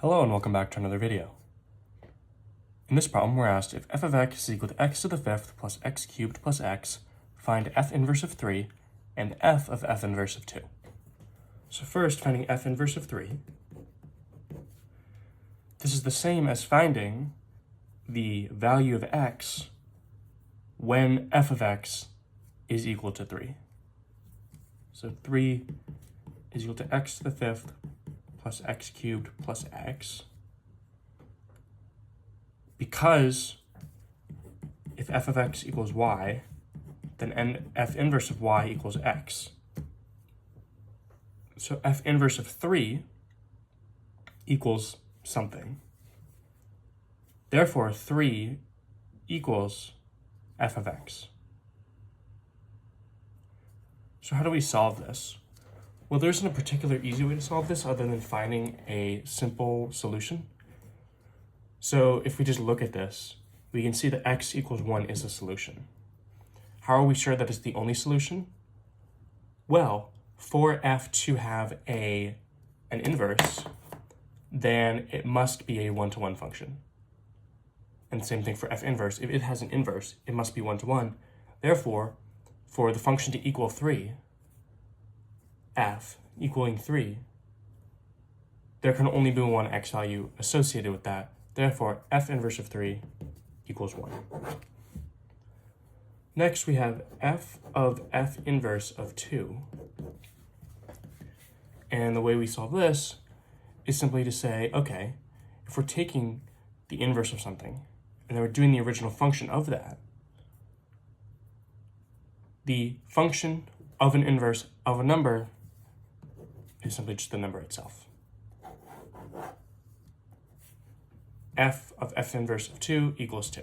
Hello and welcome back to another video. In this problem, we're asked if f of x is equal to x to the fifth plus x cubed plus x, find f inverse of 3 and f of f inverse of 2. So first, finding f inverse of 3. This is the same as finding the value of x when f of x is equal to 3. So 3 is equal to x to the fifth plus x cubed plus x, because if f of x equals y, then f inverse of y equals x. So f inverse of 3 equals something. Therefore, 3 equals f of x. So how do we solve this? Well, there isn't a particular easy way to solve this other than finding a simple solution. So if we just look at this, we can see that x equals 1 is a solution. How are we sure that it's the only solution? Well, for f to have an inverse, then it must be a one-to-one function. And same thing for f inverse. If it has an inverse, it must be one-to-one. Therefore, for the function to equal 3, f equaling 3, there can only be one x value associated with that. Therefore, f inverse of 3 equals 1. Next, we have f of f inverse of 2. And the way we solve this is simply to say, okay, if we're taking the inverse of something, and then we're doing the original function of that, the function of an inverse of a number is simply just the number itself. F of f inverse of 2 equals 2.